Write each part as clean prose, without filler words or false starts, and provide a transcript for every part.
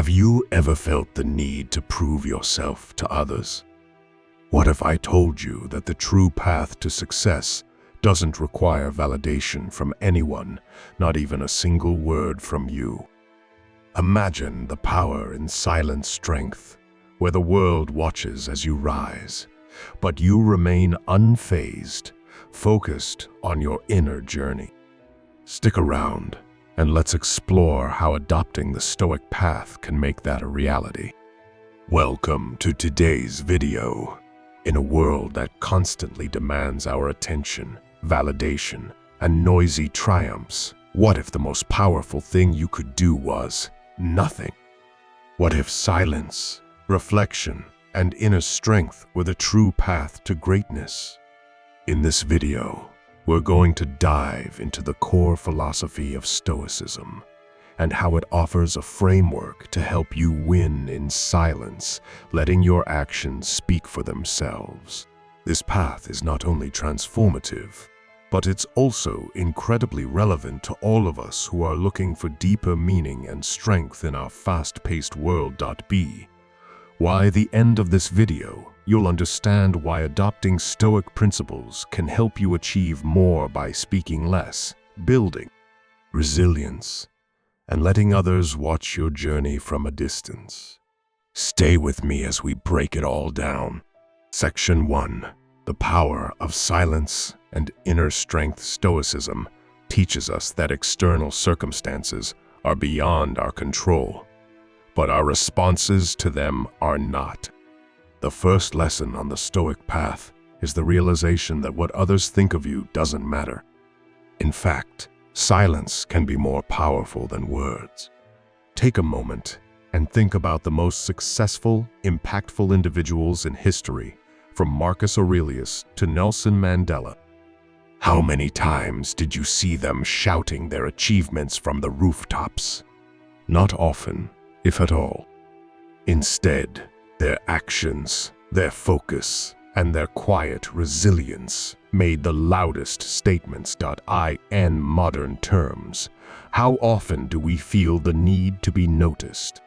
Have you ever felt the need to prove yourself to others? What if I told you that the true path to success doesn't require validation from anyone, not even a single word from you? Imagine the power in silent strength, where the world watches as you rise, but you remain unfazed, focused on your inner journey. Stick around, and let's explore how adopting the Stoic Path can make that a reality. Welcome to today's video. In a world that constantly demands our attention, validation, and noisy triumphs, what if the most powerful thing you could do was nothing? What if silence, reflection, and inner strength were the true path to greatness? In this video, we're going to dive into the core philosophy of Stoicism and how it offers a framework to help you win in silence, letting your actions speak for themselves. This path is not only transformative, but it's also incredibly relevant to all of us who are looking for deeper meaning and strength in our fast-paced world. By the end of this video, you'll understand why adopting Stoic principles can help you achieve more by speaking less, building resilience, and letting others watch your journey from a distance. Stay with me as we break it all down. Section 1. The power of silence and inner strength. Stoicism teaches us that external circumstances are beyond our control, but our responses to them are not. The first lesson on the Stoic path is the realization that what others think of you doesn't matter. In fact, silence can be more powerful than words. Take a moment and think about the most successful, impactful individuals in history, from Marcus Aurelius to Nelson Mandela. How many times did you see them shouting their achievements from the rooftops? Not often, if at all. Instead, their actions, their focus, and their quiet resilience made the loudest statements. In modern terms, how often do we feel the need to be noticed?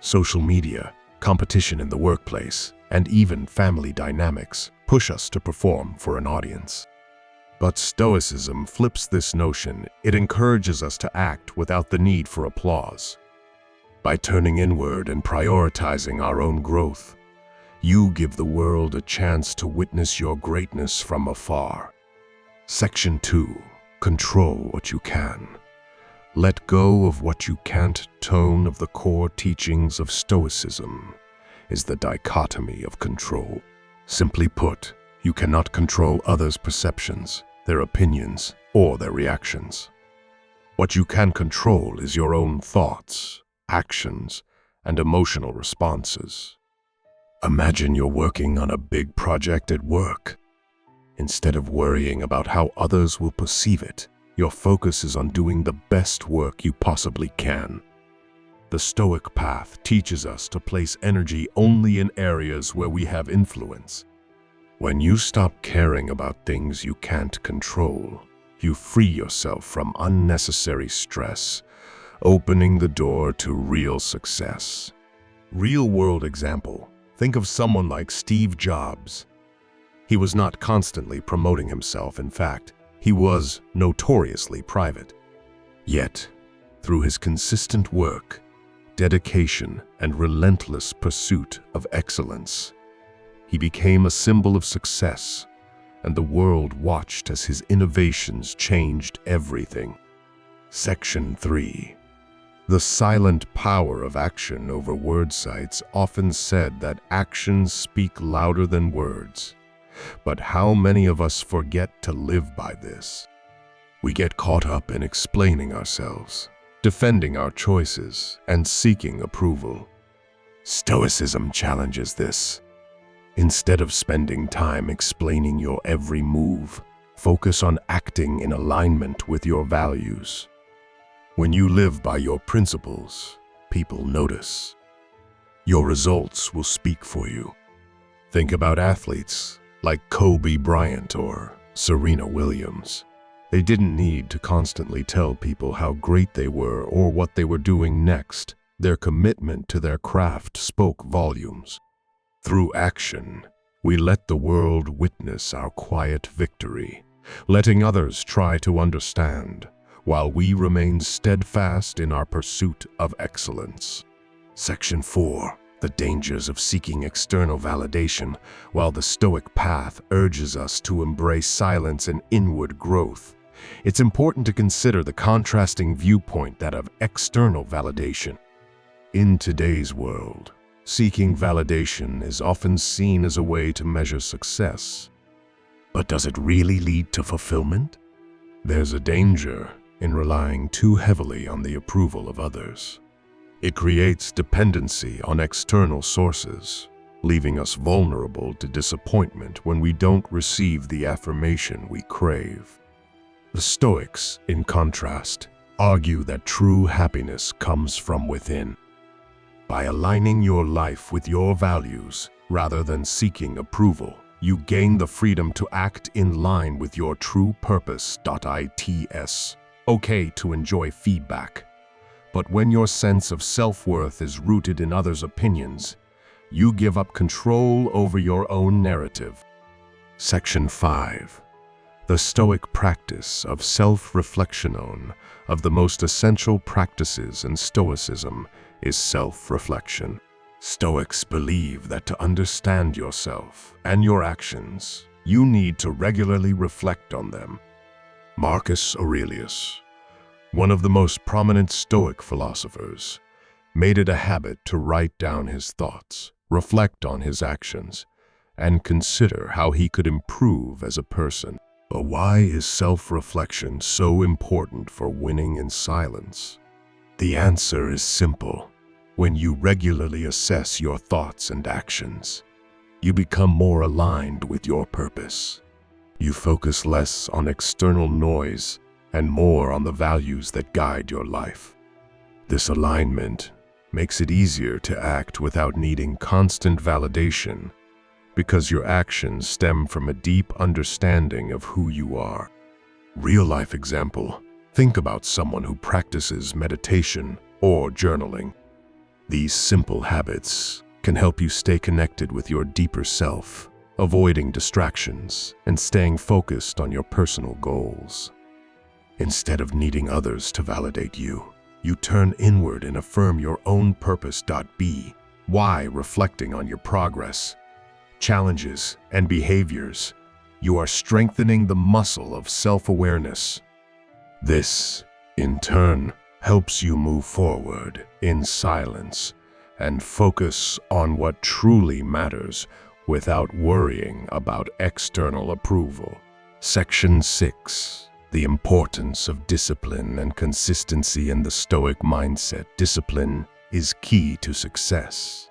Social media, competition in the workplace, and even family dynamics push us to perform for an audience. But Stoicism flips this notion. It encourages us to act without the need for applause. By turning inward and prioritizing our own growth, you give the world a chance to witness your greatness from afar. Section 2. Control what you can. Let go of what you can't. Tone of the core teachings of Stoicism is the dichotomy of control. Simply put, you cannot control others' perceptions, their opinions, or their reactions. What you can control is your own thoughts, actions, and emotional responses. Imagine you're working on a big project at work. Instead of worrying about how others will perceive it, your focus is on doing the best work you possibly can. The Stoic Path teaches us to place energy only in areas where we have influence. When you stop caring about things you can't control, you free yourself from unnecessary stress, opening the door to real success. Real-world example. Think of someone like Steve Jobs. He was not constantly promoting himself. In fact, he was notoriously private. Yet, through his consistent work, dedication, and relentless pursuit of excellence, he became a symbol of success, and the world watched as his innovations changed everything. Section 3. The silent power of action over words. It's often said that actions speak louder than words. But how many of us forget to live by this? We get caught up in explaining ourselves, defending our choices, and seeking approval. Stoicism challenges this. Instead of spending time explaining your every move, focus on acting in alignment with your values. When you live by your principles, people notice. Your results will speak for you. Think about athletes like Kobe Bryant or Serena Williams. They didn't need to constantly tell people how great they were or what they were doing next. Their commitment to their craft spoke volumes. Through action, we let the world witness our quiet victory, letting others try to understand, while we remain steadfast in our pursuit of excellence. Section 4. The dangers of seeking external validation. While the Stoic Path urges us to embrace silence and inward growth, it's important to consider the contrasting viewpoint that of external validation. In today's world, seeking validation is often seen as a way to measure success. But does it really lead to fulfillment? There's a danger in relying too heavily on the approval of others. It creates dependency on external sources, leaving us vulnerable to disappointment when we don't receive the affirmation we crave. The Stoics, in contrast, argue that true happiness comes from within. By aligning your life with your values rather than seeking approval, you gain the freedom to act in line with your true purpose. It's okay to enjoy feedback, but when your sense of self-worth is rooted in others' opinions, you give up control over your own narrative. Section 5. The Stoic practice of self-reflection. Of the most essential practices in Stoicism is self-reflection. Stoics believe that to understand yourself and your actions, you need to regularly reflect on them. Marcus Aurelius, one of the most prominent Stoic philosophers, made it a habit to write down his thoughts, reflect on his actions, and consider how he could improve as a person. But why is self-reflection so important for winning in silence? The answer is simple. When you regularly assess your thoughts and actions, you become more aligned with your purpose. You focus less on external noise and more on the values that guide your life. This alignment makes it easier to act without needing constant validation, because your actions stem from a deep understanding of who you are. Real-life example: think about someone who practices meditation or journaling. These simple habits can help you stay connected with your deeper self, avoiding distractions and staying focused on your personal goals. Instead of needing others to validate you, you turn inward and affirm your own purpose. Why? Reflecting on your progress, challenges, and behaviors, you are strengthening the muscle of self-awareness. This, in turn, helps you move forward in silence and focus on what truly matters without worrying about external approval. Section 6. The importance of discipline and consistency in the Stoic mindset. Discipline is key to success.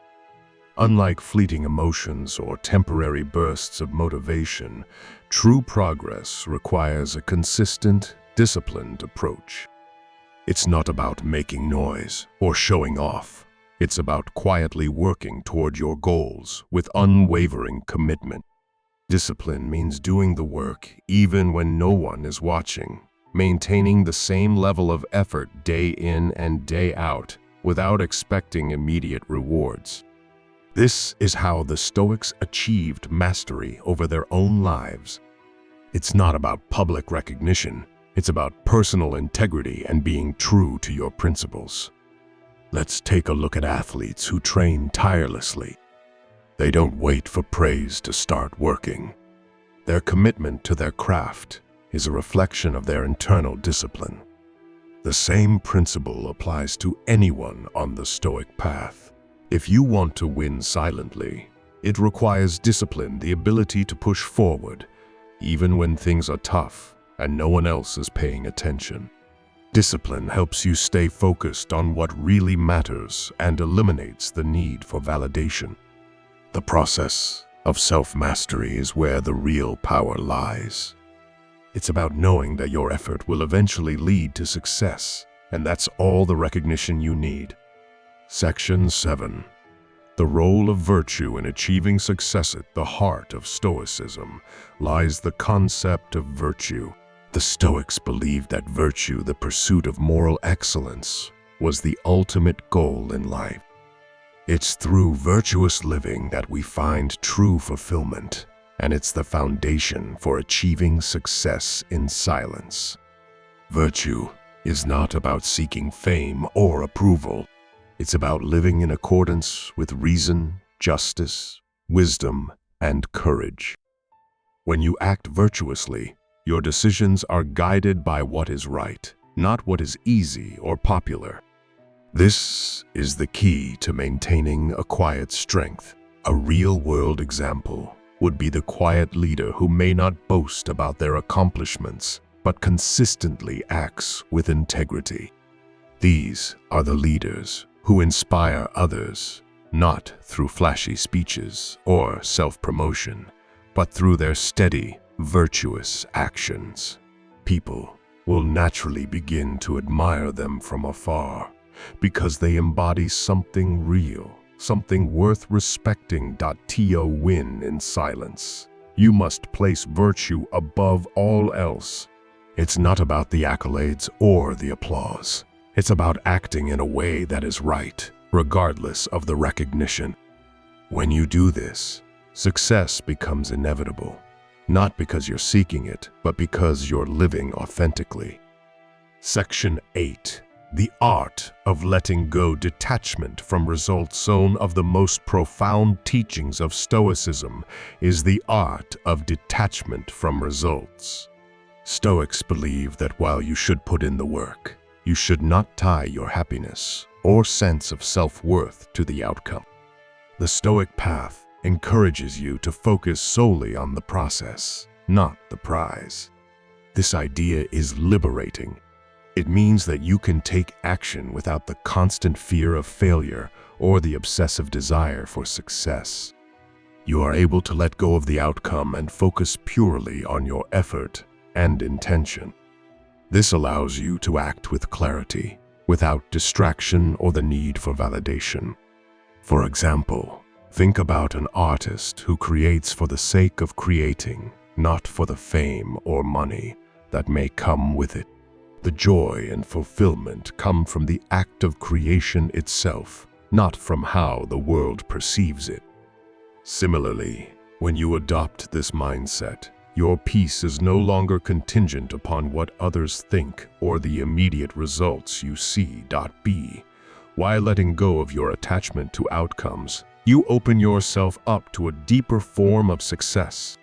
Unlike fleeting emotions or temporary bursts of motivation, true progress requires a consistent, disciplined approach. It's not about making noise or showing off. It's about quietly working toward your goals with unwavering commitment. Discipline means doing the work even when no one is watching, maintaining the same level of effort day in and day out without expecting immediate rewards. This is how the Stoics achieved mastery over their own lives. It's not about public recognition. It's about personal integrity and being true to your principles. Let's take a look at athletes who train tirelessly. They don't wait for praise to start working. Their commitment to their craft is a reflection of their internal discipline. The same principle applies to anyone on the Stoic path. If you want to win silently, it requires discipline, the ability to push forward, even when things are tough and no one else is paying attention. Discipline helps you stay focused on what really matters and eliminates the need for validation. The process of self-mastery is where the real power lies. It's about knowing that your effort will eventually lead to success, and that's all the recognition you need. Section 7. The role of virtue in achieving success. At the heart of Stoicism lies the concept of virtue. The Stoics believed that virtue, the pursuit of moral excellence, was the ultimate goal in life. It's through virtuous living that we find true fulfillment, and it's the foundation for achieving success in silence. Virtue is not about seeking fame or approval. It's about living in accordance with reason, justice, wisdom, and courage. When you act virtuously, your decisions are guided by what is right, not what is easy or popular. This is the key to maintaining a quiet strength. A real-world example would be the quiet leader who may not boast about their accomplishments, but consistently acts with integrity. These are the leaders who inspire others, not through flashy speeches or self-promotion, but through their steady, virtuous actions. People will naturally begin to admire them from afar because they embody something real, something worth respecting. To win in silence, you must place virtue above all else. It's not about the accolades or the applause. It's about acting in a way that is right, regardless of the recognition. When you do this, success becomes inevitable, not because you're seeking it, but because you're living authentically. Section 8. The art of letting go. Detachment from results. One of the most profound teachings of Stoicism is the art of detachment from results. Stoics believe that while you should put in the work, you should not tie your happiness or sense of self-worth to the outcome. The Stoic Path encourages you to focus solely on the process, not the prize. This idea is liberating. It means that you can take action without the constant fear of failure or the obsessive desire for success. You are able to let go of the outcome and focus purely on your effort and intention. This allows you to act with clarity, without distraction or the need for validation. For example, think about an artist who creates for the sake of creating, not for the fame or money that may come with it. The joy and fulfillment come from the act of creation itself, not from how the world perceives it. Similarly, when you adopt this mindset, your peace is no longer contingent upon what others think or the immediate results you see. While letting go of your attachment to outcomes, you open yourself up to a deeper form of success.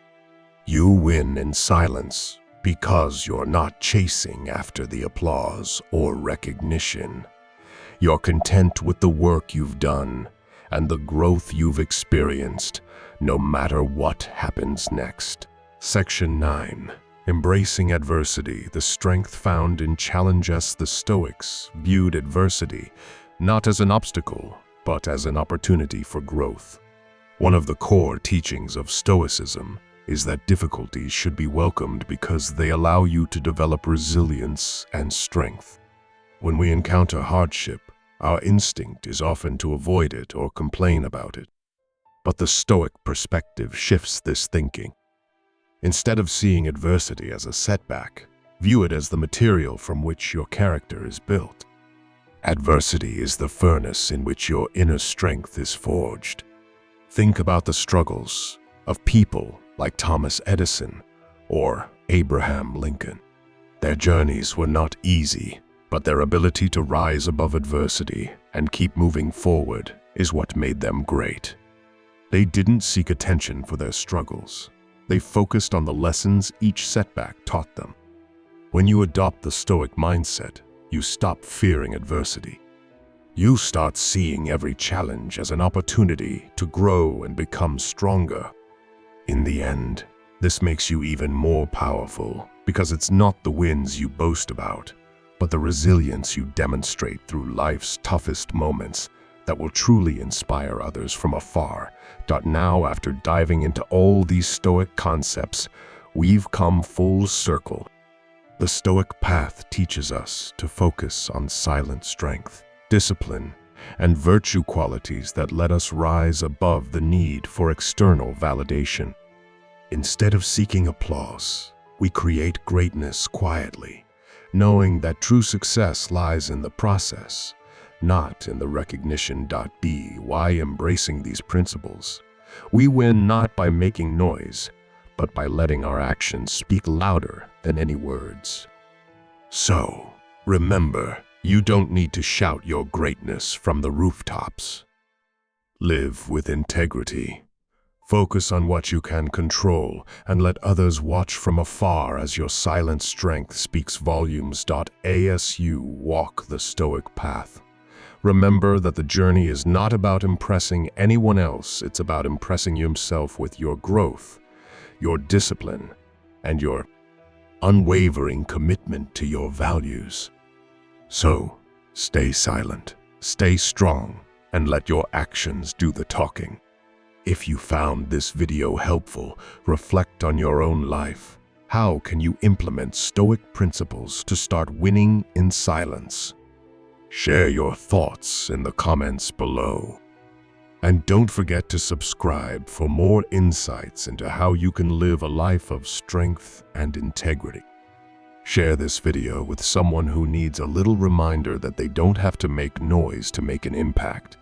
You win in silence because you're not chasing after the applause or recognition. You're content with the work you've done and the growth you've experienced, no matter what happens next. Section 9. Embracing adversity. The strength found in challenges. The Stoics viewed adversity not as an obstacle, but as an opportunity for growth. One of the core teachings of Stoicism is that difficulties should be welcomed because they allow you to develop resilience and strength. When we encounter hardship, our instinct is often to avoid it or complain about it. But the Stoic perspective shifts this thinking. Instead of seeing adversity as a setback, view it as the material from which your character is built. Adversity is the furnace in which your inner strength is forged. Think about the struggles of people like Thomas Edison or Abraham Lincoln. Their journeys were not easy, but their ability to rise above adversity and keep moving forward is what made them great. They didn't seek attention for their struggles. They focused on the lessons each setback taught them. When you adopt the Stoic mindset, you stop fearing adversity. You start seeing every challenge as an opportunity to grow and become stronger. In the end, this makes you even more powerful because it's not the wins you boast about, but the resilience you demonstrate through life's toughest moments that will truly inspire others from afar. Now, after diving into all these Stoic concepts, we've come full circle. The Stoic Path teaches us to focus on silent strength, discipline, and virtue qualities that let us rise above the need for external validation. Instead of seeking applause, we create greatness quietly, knowing that true success lies in the process, not in the recognition. By embracing these principles, we win not by making noise, but by letting our actions speak louder than any words. So, remember, you don't need to shout your greatness from the rooftops. Live with integrity. Focus on what you can control and let others watch from afar as your silent strength speaks volumes. As you walk the Stoic Path, remember that the journey is not about impressing anyone else, it's about impressing yourself with your growth, your discipline, and your unwavering commitment to your values. So, stay silent, stay strong, and let your actions do the talking. If you found this video helpful, reflect on your own life. How can you implement Stoic principles to start winning in silence? Share your thoughts in the comments below. And don't forget to subscribe for more insights into how you can live a life of strength and integrity. Share this video with someone who needs a little reminder that they don't have to make noise to make an impact.